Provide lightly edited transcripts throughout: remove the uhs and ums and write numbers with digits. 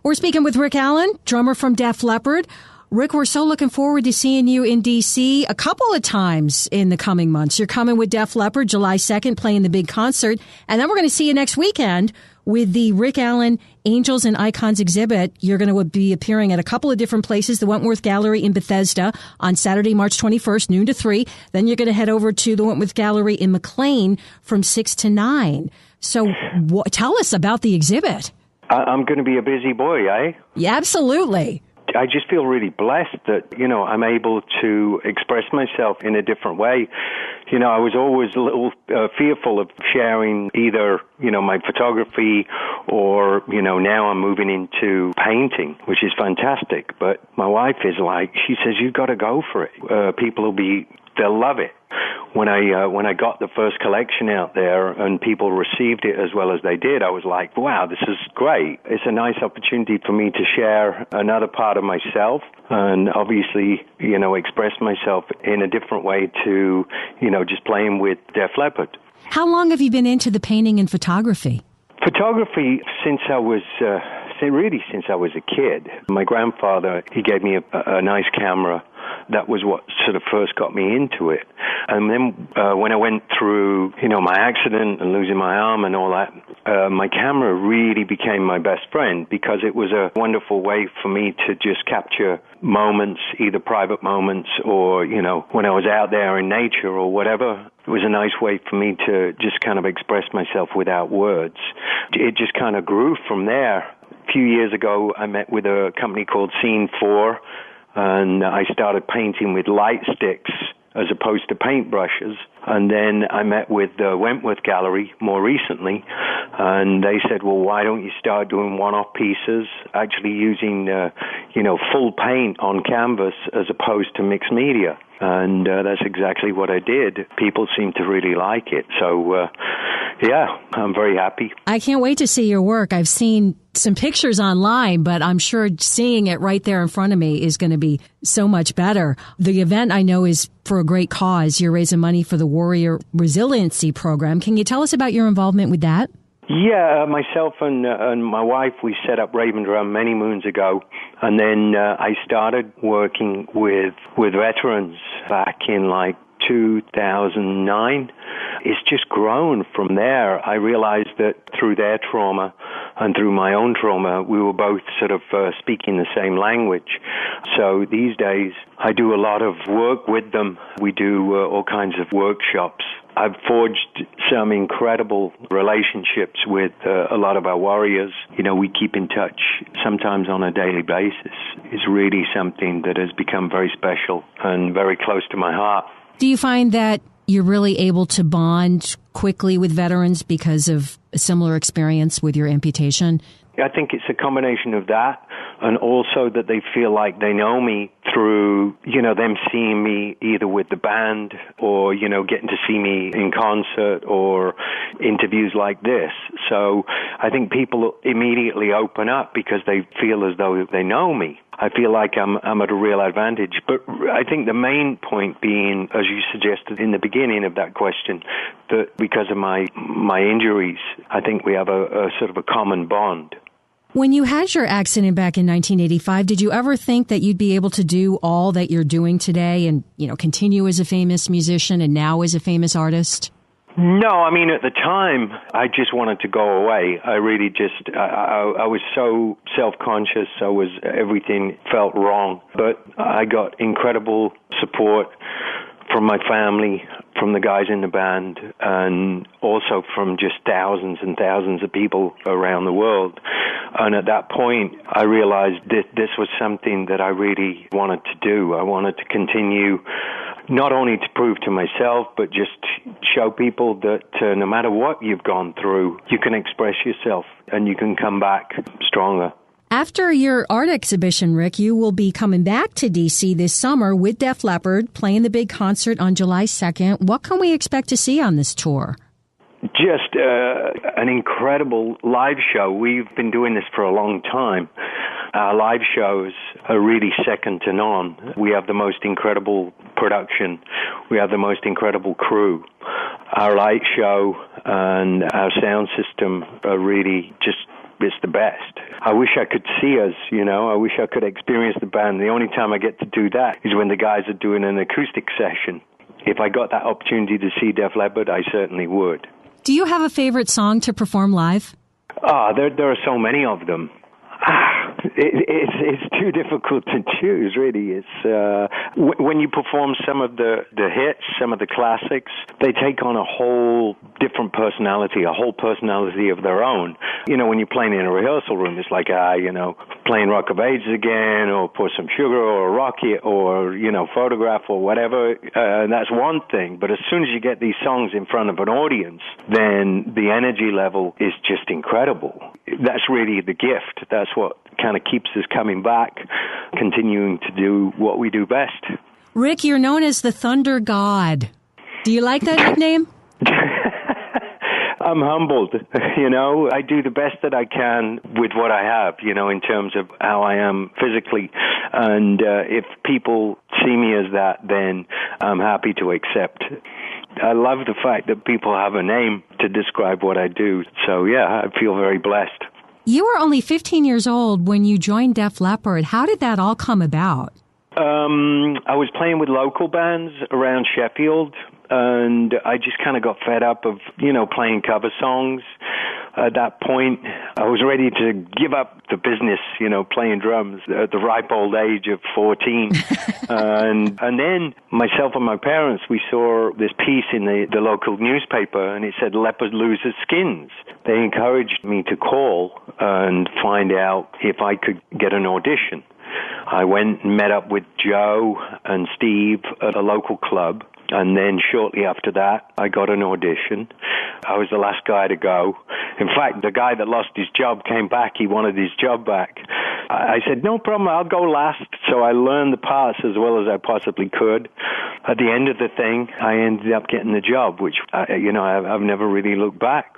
We're speaking with Rick Allen, drummer from Def Leppard. Rick, we're so looking forward to seeing you in D.C. a couple of times in the coming months. You're coming with Def Leppard July 2nd, playing the big concert. And then we're going to see you next weekend with the Rick Allen Angels and Icons exhibit. You're going to be appearing at a couple of different places, the Wentworth Gallery in Bethesda on Saturday, March 21st, noon to 3. Then you're going to head over to the Wentworth Gallery in McLean from 6 to 9. So tell us about the exhibit. I'm going to be a busy boy, eh? Yeah, absolutely. I just feel really blessed that, I'm able to express myself in a different way. I was always a little fearful of sharing either, my photography or, now I'm moving into painting, which is fantastic. But my wife is she says, you've got to go for it. They'll love it. When I got the first collection out there and people received it as well as they did, I was like, wow, this is great. It's a nice opportunity for me to share another part of myself and obviously, express myself in a different way to, just playing with Def Leppard. How long have you been into the painting and photography? Photography since I was a kid. My grandfather, he gave me a nice camera. That was what sort of first got me into it. And then when I went through, my accident and losing my arm and all that, my camera really became my best friend because it was a wonderful way for me to just capture moments, either private moments or, when I was out there in nature or whatever. It was a nice way for me to just kind of express myself without words. It just kind of grew from there. A few years ago, I met with a company called Scene 4, and I started painting with light sticks as opposed to paintbrushes. And then I met with the Wentworth Gallery more recently, and they said, well, why don't you start doing one-off pieces, actually using, full paint on canvas as opposed to mixed media? And that's exactly what I did. People seem to really like it. So, I'm very happy. I can't wait to see your work. I've seen some pictures online, but I'm sure seeing it right there in front of me is going to be so much better. The event, I know, is for a great cause. You're raising money for the Warrior Resiliency program. Can you tell us about your involvement with that? Yeah, myself and my wife, we set up Raven Drum many moons ago, and then I started working with veterans back in 2009. It's just grown from there. I realized that through their trauma and through my own trauma, we were both sort of speaking the same language. So these days, I do a lot of work with them. We do all kinds of workshops. I've forged some incredible relationships with a lot of our warriors. We keep in touch sometimes on a daily basis. It's really something that has become very special and very close to my heart. Do you find that you're really able to bond quickly with veterans because of a similar experience with your amputation? I think it's a combination of that and also that they feel like they know me through, them seeing me either with the band or, getting to see me in concert or interviews like this. So I think people immediately open up because they feel as though they know me. I feel like I'm at a real advantage. But I think the main point being, as you suggested in the beginning of that question, that because of my injuries, I think we have a sort of a common bond. When you had your accident back in 1985, did you ever think that you'd be able to do all that you're doing today and, continue as a famous musician and now as a famous artist? No, at the time, I just wanted to go away. I really I was so self-conscious. Everything felt wrong. But I got incredible support from my family, from the guys in the band, and also from just thousands and thousands of people around the world. And at that point, I realized that this was something that I really wanted to do. I wanted to continue not only to prove to myself, but just show people that no matter what you've gone through, you can express yourself and you can come back stronger. After your art exhibition, Rick, you will be coming back to D.C. this summer with Def Leppard, playing the big concert on July 2nd. What can we expect to see on this tour? Just an incredible live show. We've been doing this for a long time. Our live shows are really second to none. We have the most incredible production. We have the most incredible crew. Our light show and our sound system are really just it's the best. I wish I could see us, I wish I could experience the band. The only time I get to do that is when the guys are doing an acoustic session. If I got that opportunity to see Def Leppard, I certainly would. Do you have a favorite song to perform live? There are so many of them. It's too difficult to choose, really. It's when you perform some of the hits, some of the classics, they take on a whole different personality, a whole personality of their own. When you're playing in a rehearsal room, it's like, playing Rock of Ages again, or Pour Some Sugar, or Rocket, or, Photograph, or whatever, and that's one thing. But as soon as you get these songs in front of an audience, then the energy level is just incredible. That's really the gift. That's what kind of keeps us coming back, continuing to do what we do best. Rick, you're known as the Thunder God. Do you like that nickname? I'm humbled. I do the best that I can with what I have, in terms of how I am physically. And if people see me as that, then I'm happy to accept. I love the fact that people have a name to describe what I do. So, yeah, I feel very blessed. You were only 15 years old when you joined Def Leppard. How did that all come about? I was playing with local bands around Sheffield, and I just kind of got fed up of, playing cover songs. At that point, I was ready to give up the business, playing drums at the ripe old age of 14. And then myself and my parents, we saw this piece in the local newspaper, and it said Leppard loses skins. They encouraged me to call and find out if I could get an audition. I went and met up with Joe and Steve at a local club, and then shortly after that, I got an audition. I was the last guy to go. In fact, the guy that lost his job came back. He wanted his job back. I said, no problem, I'll go last. So I learned the parts as well as I possibly could. At the end of the thing, I ended up getting the job, which, I've never really looked back.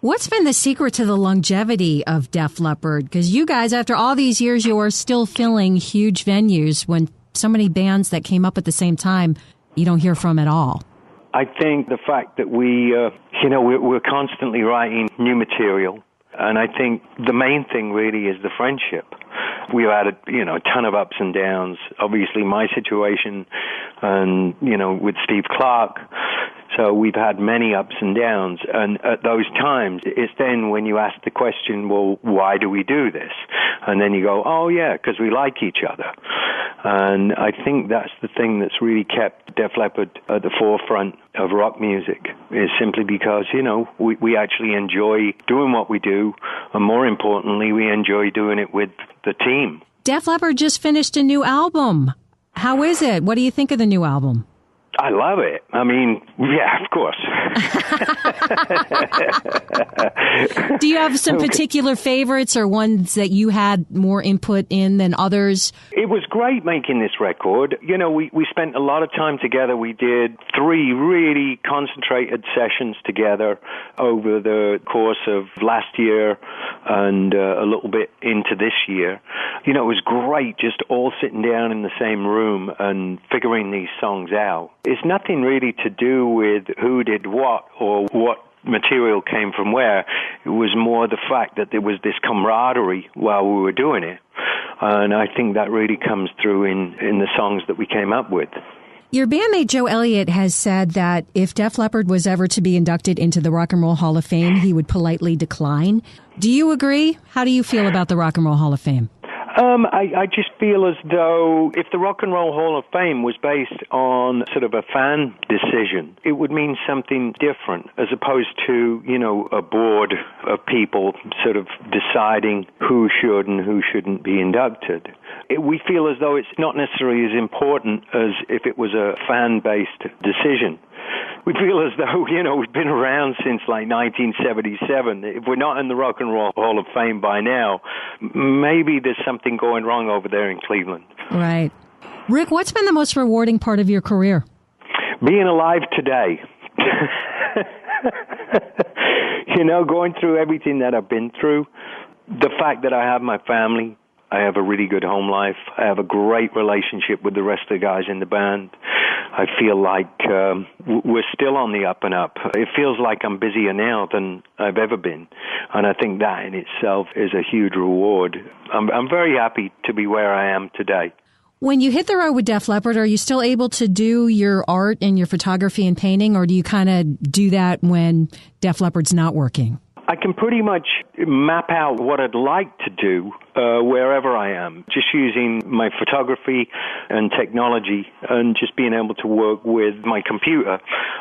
What's been the secret to the longevity of Def Leppard? Because you guys, after all these years, you are still filling huge venues when so many bands that came up at the same time you don't hear from at all. I think the fact that we're constantly writing new material, and I think the main thing really is the friendship. We've had a ton of ups and downs. Obviously, my situation, and with Steve Clark. So we've had many ups and downs, and at those times, it's then when you ask the question, well, why do we do this? And then you go, oh yeah, because we like each other. And I think that's the thing that's really kept Def Leppard at the forefront of rock music, is simply because, we actually enjoy doing what we do, and more importantly, we enjoy doing it with the team. Def Leppard just finished a new album. How is it? What do you think of the new album? I love it. I mean, yeah, of course. Do you have some particular favorites or ones that you had more input in than others? It was great making this record. We spent a lot of time together. We did 3 really concentrated sessions together over the course of last year and a little bit into this year. It was great just all sitting down in the same room and figuring these songs out. It's nothing really to do with who did what or what material came from where. It was more the fact that there was this camaraderie while we were doing it. And I think that really comes through in the songs that we came up with. Your bandmate Joe Elliott has said that if Def Leppard was ever to be inducted into the Rock and Roll Hall of Fame, he would politely decline. Do you agree? How do you feel about the Rock and Roll Hall of Fame? I just feel as though if the Rock and Roll Hall of Fame was based on sort of a fan decision, it would mean something different as opposed to, a board of people sort of deciding who should and who shouldn't be inducted. We feel as though it's not necessarily as important as if it was a fan-based decision. We feel as though, we've been around since like 1977. If we're not in the Rock and Roll Hall of Fame by now, maybe there's something going wrong over there in Cleveland. Right. Rick, what's been the most rewarding part of your career? Being alive today. Going through everything that I've been through, the fact that I have my family, I have a really good home life. I have a great relationship with the rest of the guys in the band. I feel like we're still on the up and up. It feels like I'm busier now than I've ever been, and I think that in itself is a huge reward. I'm very happy to be where I am today. When you hit the road with Def Leppard, are you still able to do your art and your photography and painting, or do you kind of do that when Def Leppard's not working? I can pretty much map out what I'd like to do wherever I am, just using my photography and technology and just being able to work with my computer.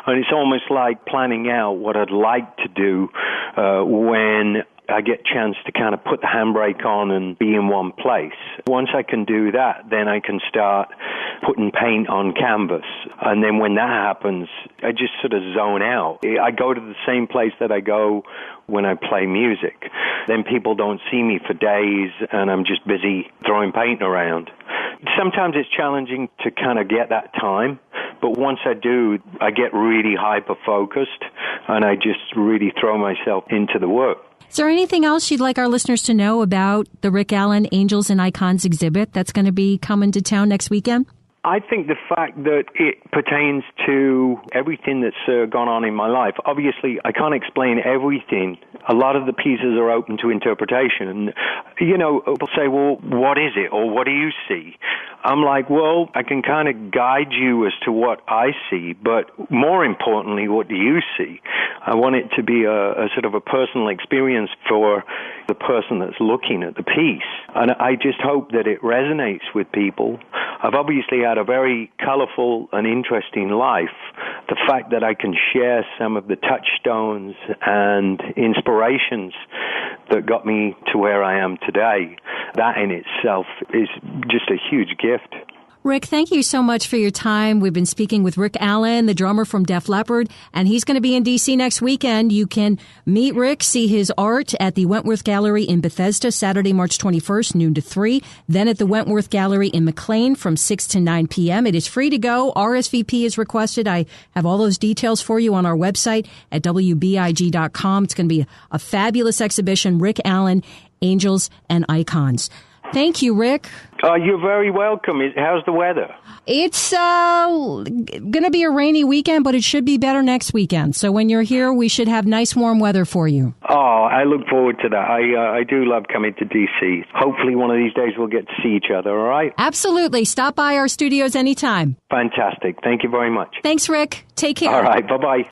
And it's almost like planning out what I'd like to do when I get a chance to kind of put the handbrake on and be in one place. Once I can do that, then I can start putting paint on canvas. And then when that happens, I just sort of zone out. I go to the same place that I go when I play music. Then people don't see me for days, and I'm just busy throwing paint around. Sometimes it's challenging to kind of get that time, but once I do, I get really hyper-focused, and I just really throw myself into the work. Is there anything else you'd like our listeners to know about the Rick Allen Angels and Icons exhibit that's going to be coming to town next weekend? I think the fact that it pertains to everything that's gone on in my life. Obviously, I can't explain everything. A lot of the pieces are open to interpretation. And, people say, well, what is it? Or what do you see? I'm like, well, I can kind of guide you as to what I see, but more importantly, what do you see? I want it to be a sort of a personal experience for the person that's looking at the piece. And I just hope that it resonates with people. I've obviously had a very colorful and interesting life. The fact that I can share some of the touchstones and inspirations that got me to where I am today, that in itself is just a huge gift. Rick, thank you so much for your time. We've been speaking with Rick Allen, the drummer from Def Leppard, and he's going to be in D.C. next weekend. You can meet Rick, see his art at the Wentworth Gallery in Bethesda, Saturday, March 21st, noon to 3. Then at the Wentworth Gallery in McLean from 6 to 9 p.m. It is free to go. RSVP is requested. I have all those details for you on our website at WBIG.com. It's going to be a fabulous exhibition, Rick Allen, Angels and Icons. Thank you, Rick. You're very welcome. How's the weather? It's going to be a rainy weekend, but it should be better next weekend. So when you're here, we should have nice, warm weather for you. Oh, I look forward to that. I do love coming to D.C. Hopefully one of these days we'll get to see each other, all right? Absolutely. Stop by our studios anytime. Fantastic. Thank you very much. Thanks, Rick. Take care. All right. Bye-bye.